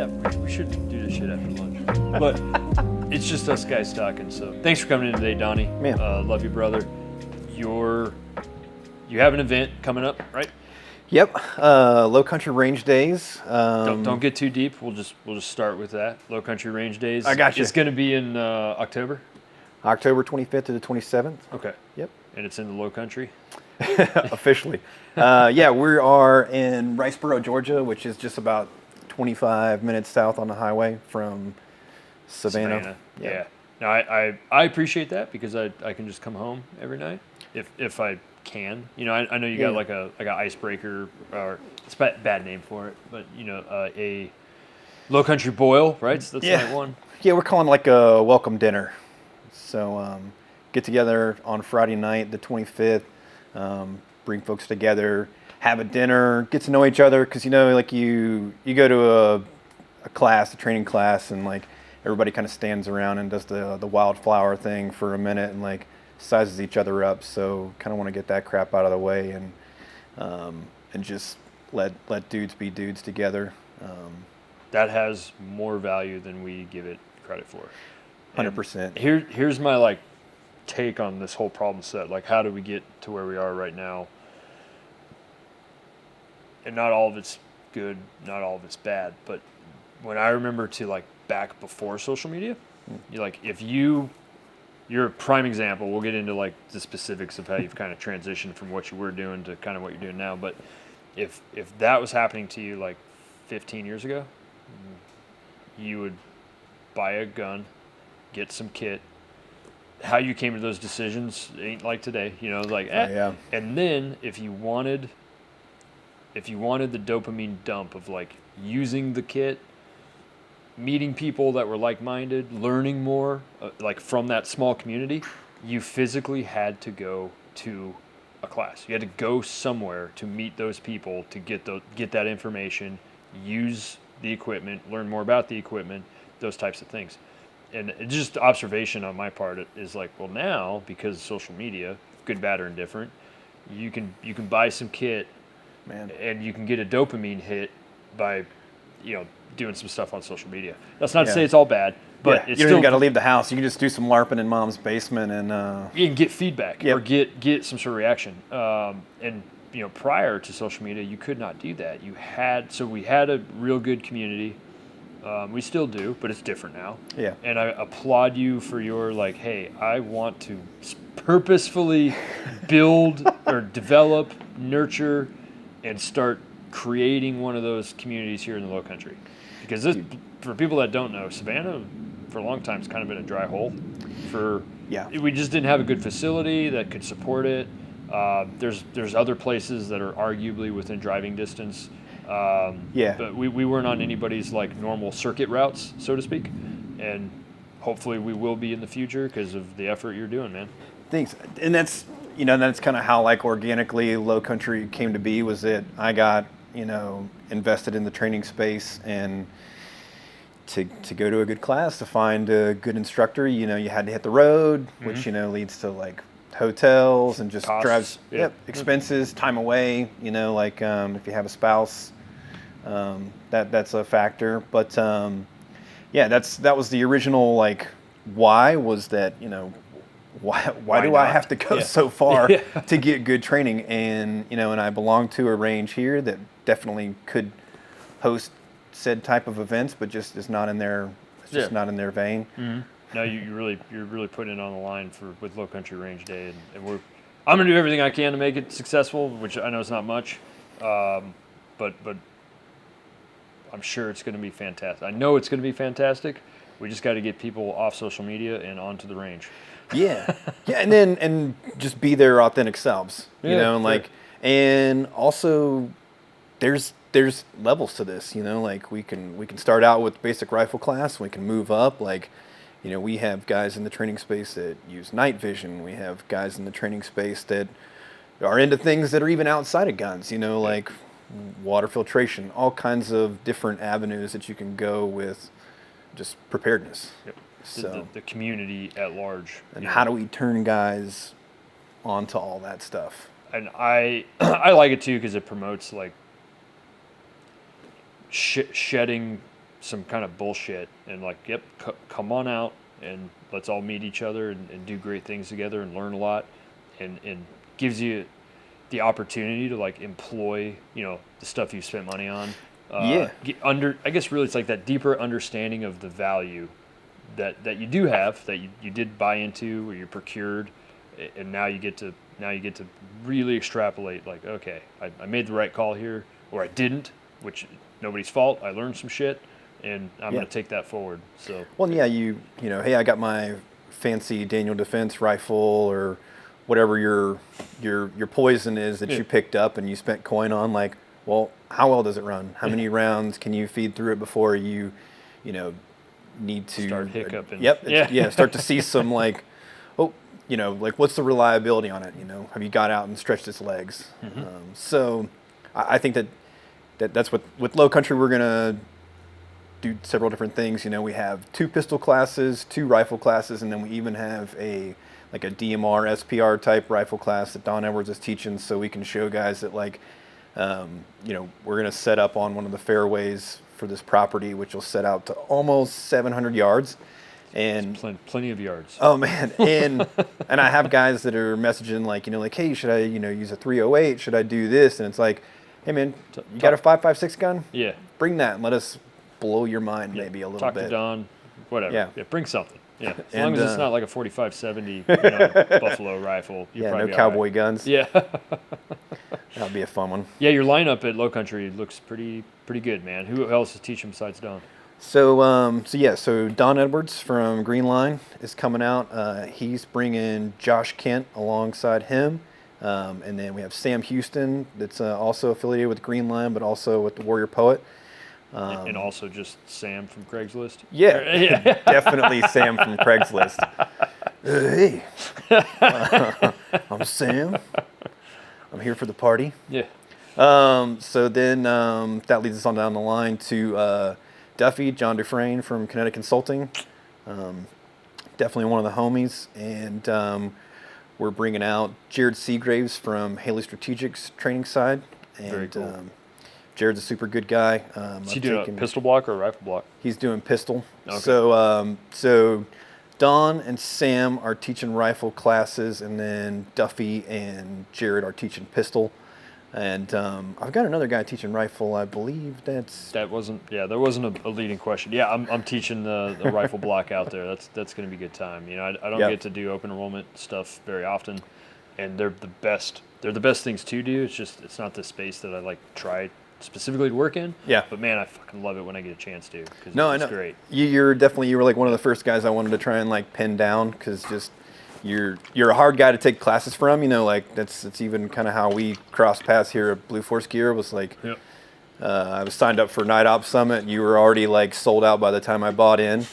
We should do this shit after lunch. But it's just us guys talking. So thanks for coming in today, Donnie. Man. Love you, brother. You have an event coming up, right? Yep, Lowcountry Range Days. Don't get too deep. We'll just start with that. Lowcountry Range Days. I got you. It's going to be in October. October 25th to the 27th. Okay. Yep. And it's in the Lowcountry. Officially. Yeah, we are in Riceboro, Georgia, which is just about 25 minutes south on the highway from Savannah. Yeah. Now I appreciate that because I can just come home every night if I can. You know, I know you got like a icebreaker, or it's a bad name for it, but you know, a Lowcountry boil, right? So that's the right one. Yeah, we're calling like a welcome dinner. So get together on Friday night, the 25th, bring folks together, have a dinner, get to know each other, because you know, like you go to a class, a training class, and like everybody kind of stands around and does the wildflower thing for a minute and like sizes each other up. So kind of want to get that crap out of the way and just let dudes be dudes together. That has more value than we give it credit for. 100%. Here's my like take on this whole problem set. Like, how do we get to where we are right now? And not all of it's good, not all of it's bad. But when I remember to like back before social media, you're like, you're a prime example. We'll get into like the specifics of how you've kind of transitioned from what you were doing to kind of what you're doing now. But if that was happening to you like 15 years ago, you would buy a gun, get some kit. How you came to those decisions ain't like today, you know, like, yeah. And then if you wanted the dopamine dump of like using the kit, meeting people that were like-minded, learning more, like from that small community, you physically had to go to a class. You had to go somewhere to meet those people, to get that information, use the equipment, learn more about the equipment, those types of things. And it's just observation on my part is like, well, now because of social media, good, bad, or indifferent, you can buy some kit, Man. And you can get a dopamine hit by, you know, doing some stuff on social media. That's not to say it's all bad, but it's you still don't even got to leave the house. You can just do some LARPing in mom's basement and you can get feedback or get some sort of reaction. And you know, prior to social media, you could not do that. We had a real good community. We still do, but it's different now. Yeah. And I applaud you for your like, hey, I want to purposefully build or develop, nurture, and start creating one of those communities here in the Lowcountry. Because this, for people that don't know, Savannah for a long time has kind of been a dry hole. We just didn't have a good facility that could support it. There's other places that are arguably within driving distance. But we weren't on anybody's like normal circuit routes, so to speak, and hopefully we will be in the future because of the effort you're doing, man. Thanks. And that's kind of how like organically Lowcountry came to be, was that I got, you know, invested in the training space, and to go to a good class, to find a good instructor, you know, you had to hit the road, which, you know, leads to like hotels and just costs, drives expenses, time away, you know, like if you have a spouse, that's a factor. But that was the original like why, was that, you know, why do I have to go so far to get good training? And you know, and I belong to a range here that definitely could host said type of events, but just is not in their not in their vein. Mm-hmm. No, you're really putting it on the line with Lowcountry Range Day, and I'm gonna do everything I can to make it successful, which I know is not much, but I'm sure it's gonna be fantastic. I know it's gonna be fantastic. We just got to get people off social media and onto the range. And just be their authentic selves, you know, and like, and also there's levels to this, you know, like we can start out with basic rifle class, we can move up, like, you know, we have guys in the training space that use night vision. We have guys in the training space that are into things that are even outside of guns, you know, like water filtration, all kinds of different avenues that you can go with just preparedness. Yep. So the community at large. And how do we turn guys onto all that stuff? And I like it too because it promotes like shedding some kind of bullshit and like, yep, come on out and let's all meet each other and do great things together and learn a lot, and gives you the opportunity to like employ, the stuff you spent money on. I guess really it's like that deeper understanding of the value that you do have, that you did buy into or you procured, and now you get to really extrapolate like, okay, I made the right call here, or I didn't, which nobody's fault. I learned some shit, and I'm going to take that forward. So well, yeah, hey, I got my fancy Daniel Defense rifle or whatever your poison is that you picked up and you spent coin on. Like, well, how well does it run? How many rounds can you feed through it before you need to start hiccuping? Start to see some like, like what's the reliability on it? Have you got out and stretched its legs? Mm-hmm. So I think that's what with Lowcountry we're gonna do several different things. We have 2 pistol classes, 2 rifle classes, and then we even have a DMR SPR type rifle class that Don Edwards is teaching, so we can show guys that like, we're gonna set up on one of the fairways for this property, which will set out to almost 700 yards. And plenty of yards. Oh man, and I have guys that are messaging like, hey, should I, use a 308? Should I do this? And it's like, hey man, you got a 5.56 gun? Yeah. Bring that and let us blow your mind maybe a little bit. bit. Talk to Don, whatever. Yeah, bring something. Yeah, as and, long as it's not like a 45-70 Buffalo rifle. No cowboy guns. Yeah. That'll be a fun one. Yeah, your lineup at Lowcountry looks pretty good, man. Who else is teaching besides Don? So Don Edwards from Green Line is coming out. He's bringing Josh Kent alongside him. And then we have Sam Houston that's also affiliated with Green Line, but also with the Warrior Poet. And also just Sam from Craigslist? Yeah, definitely Sam from Craigslist. Hey, I'm Sam. I'm here for the party. Yeah. So then that leads us on down the line to Duffy, John Dufresne from Kinetic Consulting. Definitely one of the homies. And we're bringing out Jared Seagraves from Haley Strategics training side. And, very cool. Jared's a super good guy. Is he doing a pistol block or a rifle block? He's doing pistol. Okay. So Don and Sam are teaching rifle classes, and then Duffy and Jared are teaching pistol. And I've got another guy teaching rifle. I believe that wasn't a leading question. Yeah, I'm teaching the rifle block out there. That's going to be a good time. I don't get to do open enrollment stuff very often, and they're the best. They're the best things to do. It's not the space that I like try specifically to work in. Yeah. But man, I fucking love it when I get a chance to. Cause no, it's I know. Great. You were like one of the first guys I wanted to try and like pin down, because just you're a hard guy to take classes from. Like that's even kind of how we crossed paths here at Blue Force Gear. Was like, yep. I was signed up for Night Ops Summit. You were already like sold out by the time I bought in.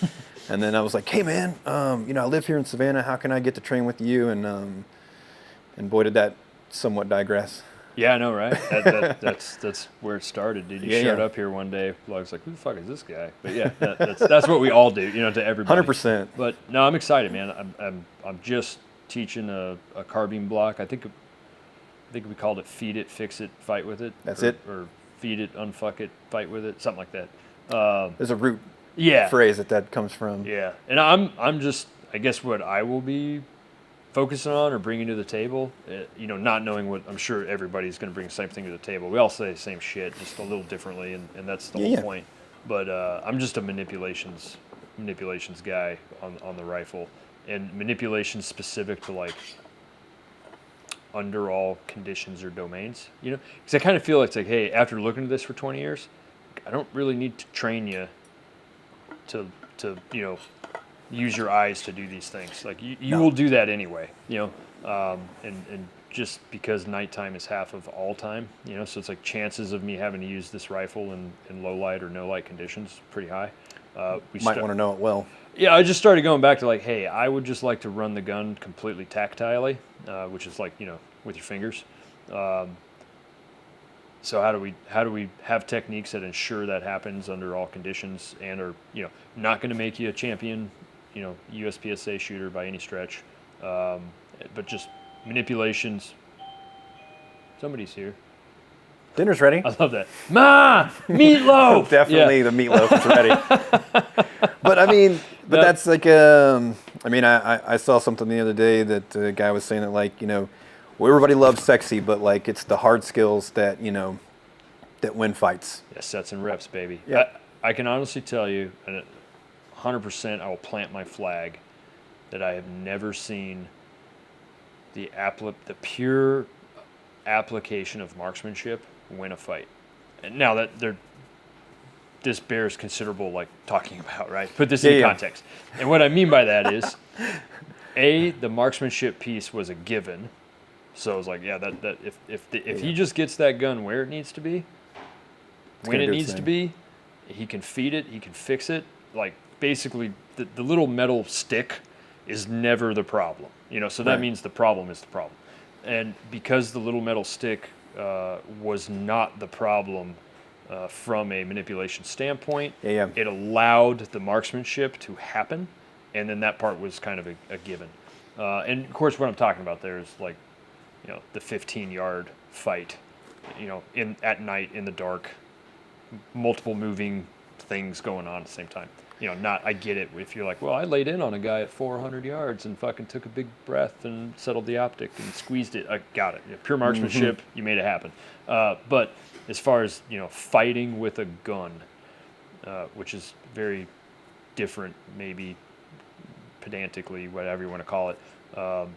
And then I was like, hey man, I live here in Savannah. How can I get to train with you? And boy, did that somewhat digress. Yeah, I know, right? That's where it started, dude. You showed up here one day. I was like, who the fuck is this guy? But yeah, that's what we all do, to everybody. 100%. But no, I'm excited, man. I'm just teaching a carbine block. I think we called it feed it, fix it, fight with it. Or feed it, unfuck it, fight with it, something like that. There's a root phrase that comes from. Yeah, and I'm just, I guess what I will be focusing on or bringing to the table, not knowing what, I'm sure everybody's going to bring the same thing to the table. We all say the same shit, just a little differently, and that's the whole point. But I'm just a manipulations guy on the rifle, and manipulations specific to like under all conditions or domains. Because I kind of feel like it's like, hey, after looking at this for 20 years, I don't really need to train you to use your eyes to do these things. Like you will do that anyway, and just because nighttime is half of all time, so it's like chances of me having to use this rifle in low light or no light conditions pretty high. Might want to know it well. Yeah, I just started going back to like, hey, I would just like to run the gun completely tactilely, which is like, with your fingers. So how do we have techniques that ensure that happens under all conditions and are, not going to make you a champion, USPSA shooter by any stretch, but just manipulations. Somebody's here. Dinner's ready. I love that. Ma, meatloaf. Definitely the meatloaf is ready. But I mean, that's like, I mean, I saw something the other day that a guy was saying that, like, you know, well, everybody loves sexy, but like it's the hard skills that, you know, that win fights. Yeah, sets and reps, baby. Yeah. I can honestly tell you, and 100% I will plant my flag, that I have never seen the pure application of marksmanship win a fight. And now that this bears considerable like talking about, right? Put this in context. And what I mean by that is, the marksmanship piece was a given. So I was like, yeah, that if he just gets that gun where it needs to be, when it needs to be, he can feed it, he can fix it. Like basically, the little metal stick is never the problem, you know. So that means the problem is the problem, and because the little metal stick was not the problem from a manipulation standpoint, it allowed the marksmanship to happen, and then that part was kind of a given. And of course, what I'm talking about there is like, you know, the 15-yard fight, you know, at night in the dark, multiple moving things going on at the same time. You know, I get it if you're like, well, I laid in on a guy at 400 yards and fucking took a big breath and settled the optic and squeezed it. I got it. Pure marksmanship, you made it happen. But as far as, you know, fighting with a gun, which is very different, maybe pedantically, whatever you want to call it,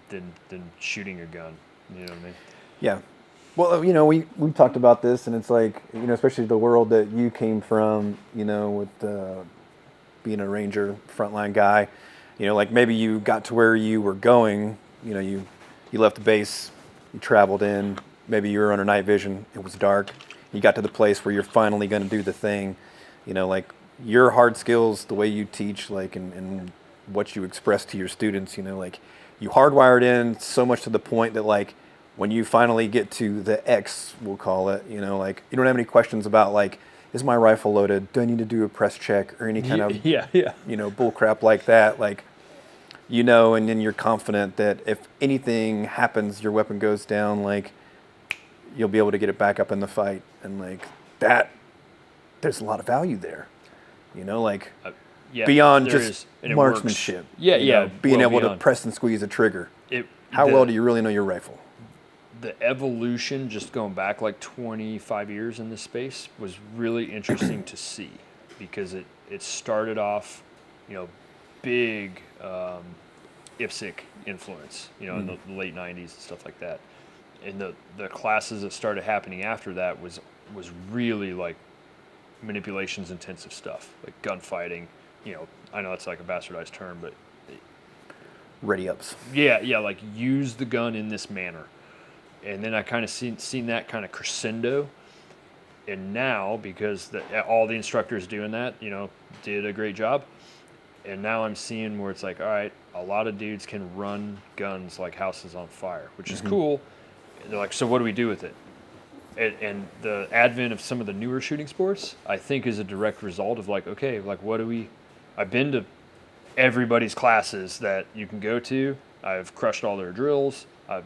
than shooting a gun. You know what I mean? Yeah. Well, you know, we talked about this, and it's like, you know, especially the world that you came from, you know, with being a Ranger frontline guy, you know, like maybe you got to where you were going, you know, you left the base, you traveled in, maybe you were under night vision, it was dark, you got to the place where you're finally going to do the thing, you know, like your hard skills, the way you teach, like, and what you express to your students, you know, like you hardwired in so much to the point that, like, when you finally get to the X, we'll call it, you know, like you don't have any questions about, like, is my rifle loaded? Do I need to do a press check or any kind of, you know, bull crap like that? Like, you know, and then you're confident that if anything happens, your weapon goes down, like, you'll be able to get it back up in the fight. And like that, there's a lot of value there, you know, like beyond just marksmanship. Being able to press and squeeze a trigger. How well do you really know your rifle? The evolution, just going back like 25 years in this space, was really interesting to see, because it started off, you know, big IPSC influence, you know, in the late 90s and stuff like that. And the classes that started happening after that was really like manipulations intensive stuff, like gunfighting, you know, I know that's like a bastardized term, but ready ups. Yeah, like use the gun in this manner. And then I kind of seen that kind of crescendo. And now, because all the instructors doing that, you know, did a great job. And now I'm seeing where it's like, all right, a lot of dudes can run guns like houses on fire, which is cool. And they're like, so what do we do with it? And the advent of some of the newer shooting sports, I think, is a direct result of like, okay, like I've been to everybody's classes that you can go to. I've crushed all their drills. I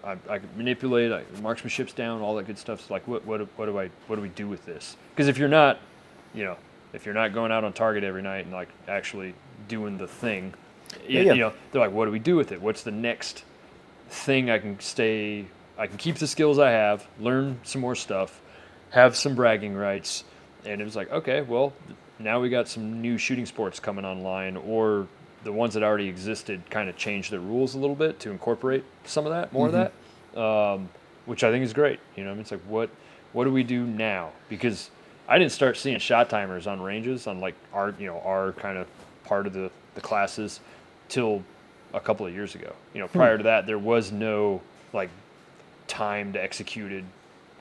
can manipulate. Marksmanship's down. All that good stuff. So like, what do we do with this? Because if you're not, you know, if you're not going out on target every night and like actually doing the thing, you know, they're like, what do we do with it? What's the next thing I can keep the skills I have, learn some more stuff, have some bragging rights. And it was like, okay, well, now we got some new shooting sports coming online, or the ones that already existed kind of changed their rules a little bit to incorporate some of that, more of that, which I think is great. You know, I mean, it's like, what do we do now? Because I didn't start seeing shot timers on ranges on like our kind of part of the classes till a couple of years ago. You know, prior to that, there was no like timed executed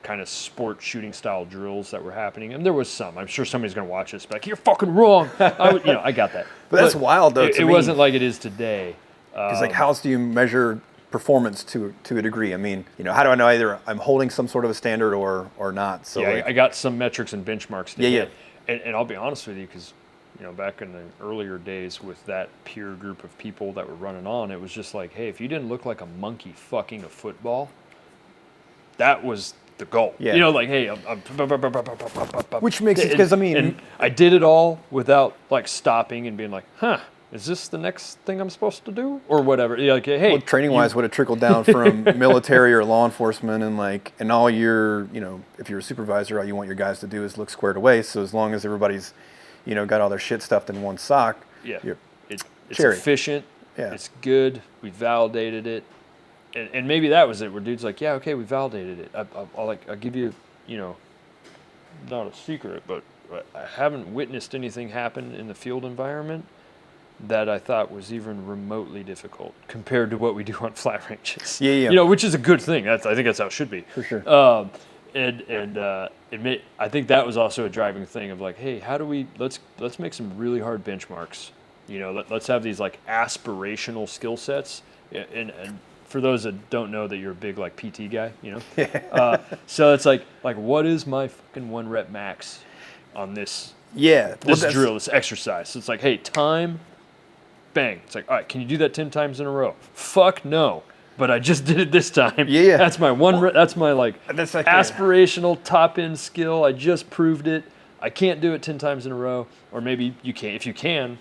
kind of sport shooting style drills that were happening, and there was some. I'm sure somebody's going to watch this, but like, you're fucking wrong. I got that. But that's wild, though. It wasn't like it is today. Because like, how else do you measure performance to a degree? I mean, you know, how do I know either I'm holding some sort of a standard or not? So I got some metrics and benchmarks to hit. And I'll be honest with you, because you know, back in the earlier days with that peer group of people that were running on, it was just like, hey, if you didn't look like a monkey fucking a football, that was the goal. Yeah. You know, like, hey, Which makes it, because I mean, and I did it all without like stopping and being like, huh, is this the next thing I'm supposed to do or whatever? You're like, hey, well, training wise would have trickled down from military or law enforcement, and like, and all your, you know, if you're a supervisor, all you want your guys to do is look squared away. So as long as everybody's, you know, got all their shit stuffed in one sock, yeah, it's cherry. efficient, Yeah. it's good, we validated it, and maybe that was it. Where dude's like, yeah, okay, we validated it. I'll give you, you know, not a secret, but I haven't witnessed anything happen in the field environment that I thought was even remotely difficult compared to what we do on flat ranges. Yeah. You know, which is a good thing. I think that's how it should be. For sure. I think that was also a driving thing of like, hey, how do we let's make some really hard benchmarks. You know, let's have these like aspirational skill sets. And for those that don't know that you're a big like PT guy, you know, so it's like what is my fucking 1 rep max on this? Yeah. This drill, this exercise. So it's like, hey, time. Bang. It's like, all right, can you do that 10 times in a row? Fuck no. But I just did it this time. Yeah. That's my that's my like That's like aspirational top end skill. I just proved it. I can't do it 10 times in a row. Or maybe you can. If you can,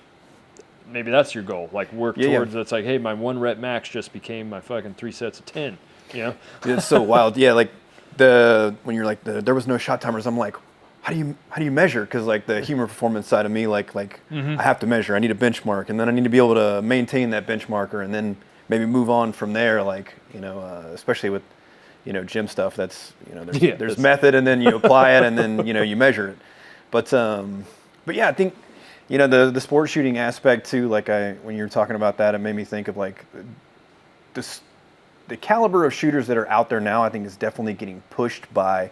maybe that's your goal. Like work towards it's like, hey, my 1 rep max just became my fucking 3 sets of 10. You know? It's so wild. Yeah, like when you're like there was no shot timers, I'm like, how do you measure? Because like the human performance side of me, like I have to measure. I need a benchmark, and then I need to be able to maintain that benchmarker, and then maybe move on from there. Like, you know, especially with, you know, gym stuff. That's, you know, there's method, and then you apply it, and then, you know, you measure it. But yeah, I think, you know, the sport shooting aspect too. Like when you were talking about that, it made me think of like the caliber of shooters that are out there now. I think is definitely getting pushed by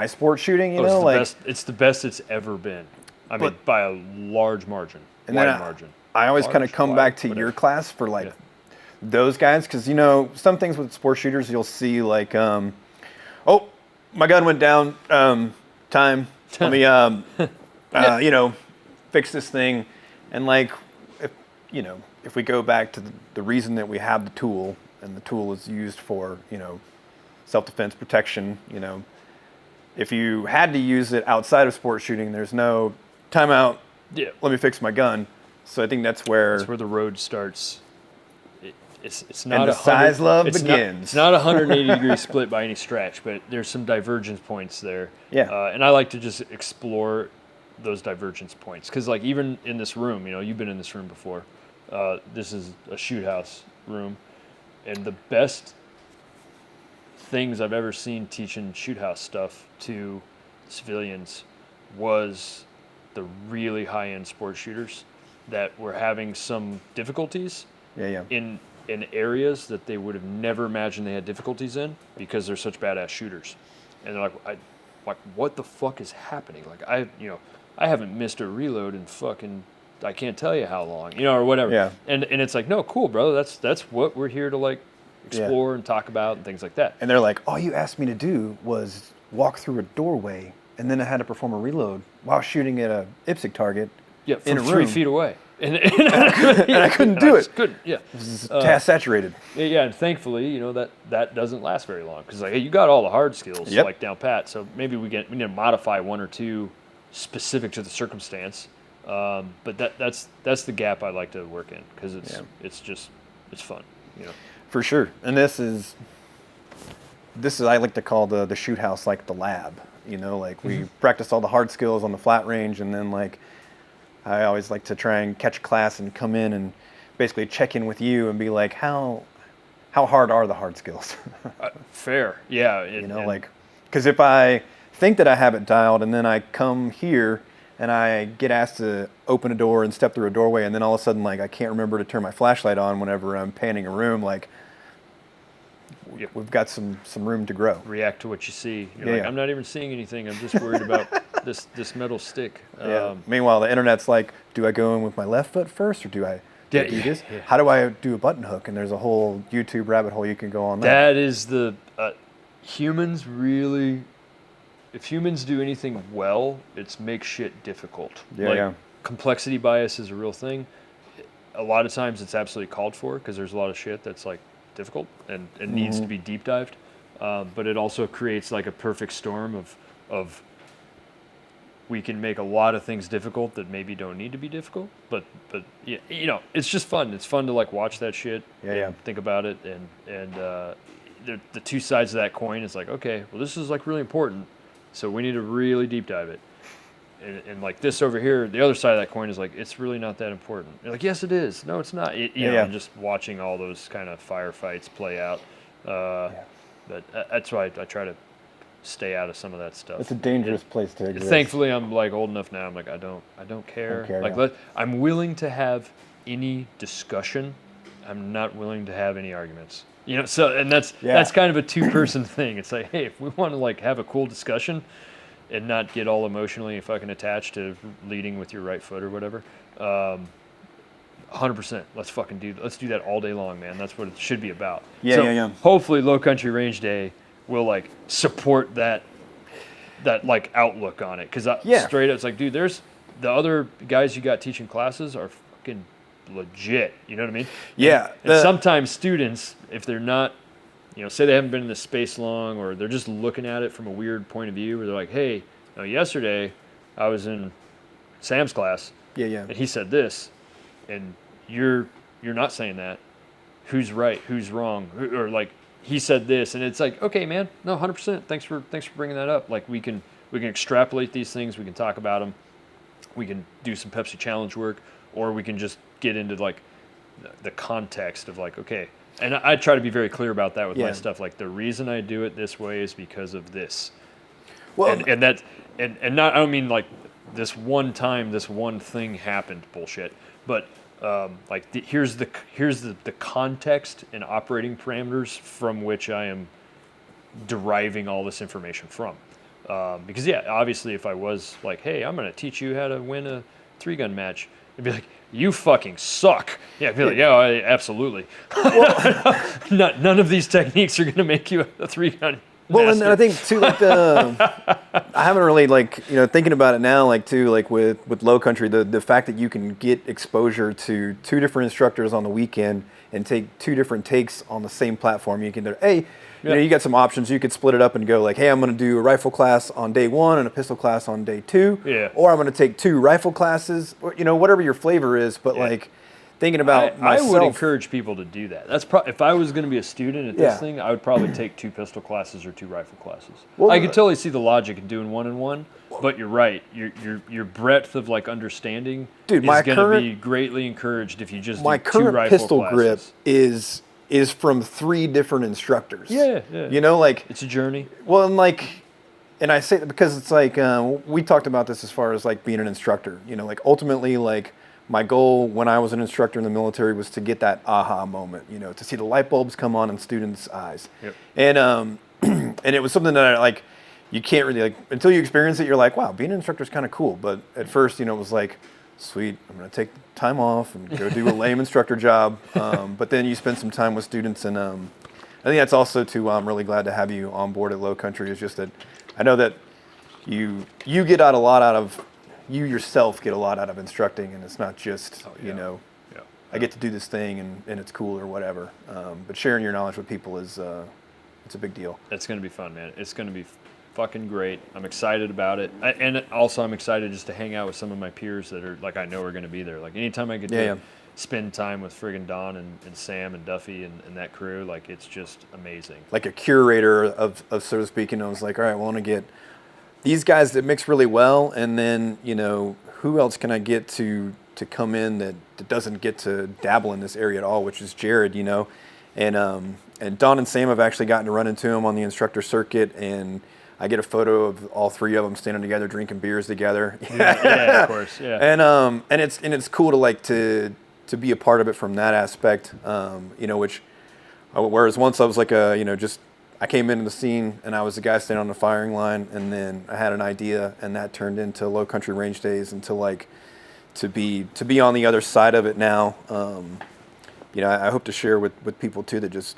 sport shooting, you know, it's the best it's ever been. I mean, by a large margin, margin. I always kind of come back to your class for like those guys, because, you know, some things with sport shooters you'll see like, oh, my gun went down. Time. Let me, you know, fix this thing, and like, if we go back to the reason that we have the tool, and the tool is used for, you know, self-defense, protection, you know. If you had to use it outside of sport shooting, there's no timeout. Yeah. Let me fix my gun. So I think that's where the road starts. It's not and the size love begins. It's not a 180 degree split by any stretch, but there's some divergence points there. Yeah. And I like to just explore those divergence points, because like even in this room, you know, you've been in this room before. This is a shoot house room, and the best things I've ever seen teaching shoot house stuff to civilians was the really high-end sports shooters that were having some difficulties in areas that they would have never imagined they had difficulties in, because they're such badass shooters. And they're like, what the fuck is happening? Like I haven't missed a reload in fucking, I can't tell you how long, you know, or whatever. Yeah. And it's like, no, cool, brother. That's what we're here to like explore and talk about and things like that. And they're like, all you asked me to do was walk through a doorway, and then I had to perform a reload while shooting at a IPSC target. Yeah, from 3 feet away. And I couldn't do it. Couldn't, yeah. It was task saturated. Yeah, and thankfully, you know, that doesn't last very long, because like, hey, you got all the hard skills like down pat. So maybe we need to modify 1 or 2 specific to the circumstance. But that's the gap I like to work in, because it's fun, you know. For sure. And this is I like to call the shoot house like the lab. You know, like we practice all the hard skills on the flat range, and then like I always like to try and catch a class and come in and basically check in with you and be like, how hard are the hard skills? Fair, yeah. You know, like, because if I think that I have it dialed, and then I come here and I get asked to open a door and step through a doorway, and then all of a sudden, like, I can't remember to turn my flashlight on whenever I'm panning a room, like, we've got some room to grow. React to what you see. You're like, I'm not even seeing anything. I'm just worried about this metal stick. Meanwhile, the internet's like, do I go in with my left foot first, or do I do this? Yeah. How do I do a button hook? And there's a whole YouTube rabbit hole you can go on. That is the humans really. If humans do anything well, it's make shit difficult. Complexity bias is a real thing. A lot of times it's absolutely called for, because there's a lot of shit that's like difficult and needs to be deep dived. but it also creates like a perfect storm of we can make a lot of things difficult that maybe don't need to be difficult, but yeah, you know, it's just fun. It's fun to like watch that shit, and think about it, and the two sides of that coin is like, okay, well, this is like really important, so we need to really deep dive it. And like this over here, the other side of that coin is like, it's really not that important. You're like, yes, it is. No, it's not. You know, and just watching all those kind of firefights play out. But that's why I try to stay out of some of that stuff. It's a dangerous place to exist. Thankfully, I'm like old enough now. I'm like, I don't care. Like, I'm willing to have any discussion. I'm not willing to have any arguments. You know, so and that's kind of a two-person thing. It's like, hey, if we want to like have a cool discussion and not get all emotionally fucking attached to leading with your right foot or whatever, 100%. Let's do that all day long, man. That's what it should be about. Hopefully, Lowcountry Range Day will like support that like outlook on it. Because straight up, it's like, dude, there's the other guys you got teaching classes are fucking legit. You know what I mean? Yeah. And sometimes students, if they're not, you know, say they haven't been in this space long, or they're just looking at it from a weird point of view, where they're like, hey, you know, yesterday I was in Sam's class, and he said this, and you're not saying that. Who's right? Who's wrong? Or like, he said this, and it's like, okay, man, no, 100%. Thanks for bringing that up. Like, we can extrapolate these things. We can talk about them. We can do some Pepsi challenge work, or we can just get into like the context of like, okay. And I try to be very clear about that with my stuff. Like, the reason I do it this way is because of this. Well, and not, I don't mean like this one time, this one thing happened bullshit, but like here's the context and operating parameters from which I am deriving all this information from. Because obviously if I was like, hey, I'm going to teach you how to win a 3-gun match, it'd be like, you fucking suck. Yeah, I'd be like, yeah, absolutely. None of these techniques are going to make you a 3-gun. Well, master. and I think too, like I haven't really like, you know, thinking about it now, like too, like with Lowcountry, the fact that you can get exposure to 2 different instructors on the weekend and take 2 different takes on the same platform. You can do, hey, you know, you got some options. You could split it up and go like, hey, I'm going to do a rifle class on day 1 and a pistol class on day 2. Or I'm going to take 2 rifle classes, or, you know, whatever your flavor is. But like thinking about myself, I would encourage people to do that. That's if I was going to be a student at this thing, I would probably take 2 pistol classes or 2 rifle classes. Well, I could totally see the logic in doing 1 and 1. But you're right. Your breadth of like understanding is going to be greatly encouraged if you just do 2 rifle classes. My current pistol grip is from 3 different instructors. Yeah. You know, like it's a journey. Well, and I say that because it's like we talked about this as far as like being an instructor. You know, like ultimately, like my goal when I was an instructor in the military was to get that aha moment. You know, to see the light bulbs come on in students' eyes. And and it was something that I like. You can't really like until you experience it. You're like, wow, being an instructor is kind of cool. But at first, you know, it was like, sweet, I'm going to take time off and go do a lame instructor job. But then you spend some time with students, and I think that's also too. I'm really glad to have you on board at Lowcountry. Is just that I know that you get out a lot out of you yourself get a lot out of instructing, and it's not just you know, I get to do this thing and it's cool or whatever. But sharing your knowledge with people is it's a big deal. It's going to be fun, man. It's going to be fucking great. I'm excited about it, and also I'm excited just to hang out with some of my peers that are like I know are going to be there. Like anytime I get to spend time with friggin' Don and Sam and Duffy and that crew, like it's just amazing. Like a curator of so to speak, and I was like, all right, well, I want to get these guys that mix really well, and then you know who else can I get to come in that doesn't get to dabble in this area at all, which is Jared, you know, and Don and Sam have actually gotten to run into him on the instructor circuit, and I get a photo of all 3 of them standing together, drinking beers together. Yeah, of course, yeah. And it's cool to like to be a part of it from that aspect. You know, whereas once I was like I came into the scene and I was the guy standing on the firing line, and then I had an idea, and that turned into Lowcountry Range Days, and to be on the other side of it now. You know, I hope to share with people too that just.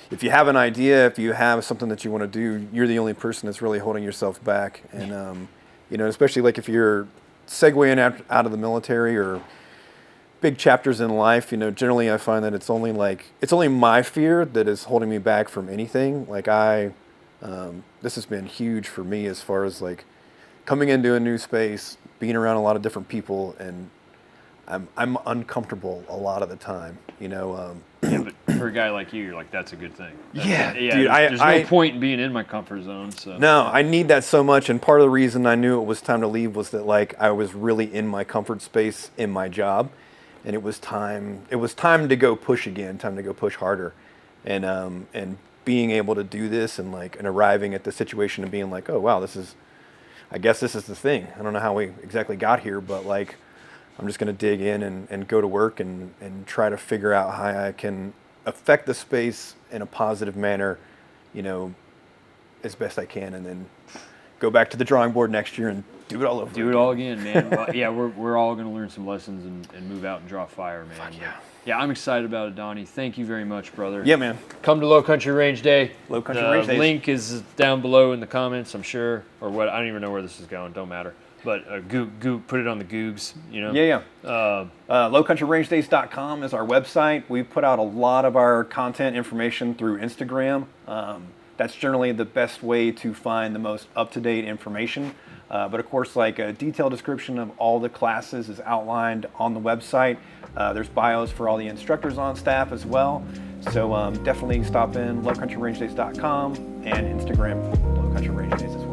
If you have an idea, if you have something that you want to do, you're the only person that's really holding yourself back. And, you know, especially like if you're segueing out of the military or big chapters in life, generally I find that it's only my fear that is holding me back from anything. Like this has been huge for me as far as like coming into a new space, being around a lot of different people, and I'm uncomfortable a lot of the time. Yeah, but for a guy like you, you're like, that's a good thing. Yeah, yeah. Dude, There's no point in being in my comfort zone. So no, I need that so much, and part of the reason I knew it was time to leave was that like I was really in my comfort space in my job, and it was time. It was time to go push again, time to go push harder, and being able to do this and arriving at the situation and being like, oh wow, I guess this is the thing. I don't know how we exactly got here, but like, I'm just going to dig in and go to work and try to figure out how I can affect the space in a positive manner, as best I can, and then go back to the drawing board next year and do it all over. Do it all again, man. Well, yeah, we're all going to learn some lessons and move out and draw fire, man. Fuck yeah. Yeah, I'm excited about it, Donnie. Thank you very much, brother. Yeah, man. Come to Lowcountry Range Day. Lowcountry Range Day. The link is down below in the comments, I'm sure, or what. I don't even know where this is going. Don't matter. But put it on the Googs, Yeah. Lowcountryrangedays.com is our website. We put out a lot of our content information through Instagram. That's generally the best way to find the most up-to-date information. But of course, like a detailed description of all the classes is outlined on the website. There's bios for all the instructors on staff as well. So definitely stop in lowcountryrangedays.com and Instagram Lowcountry Range Days as well.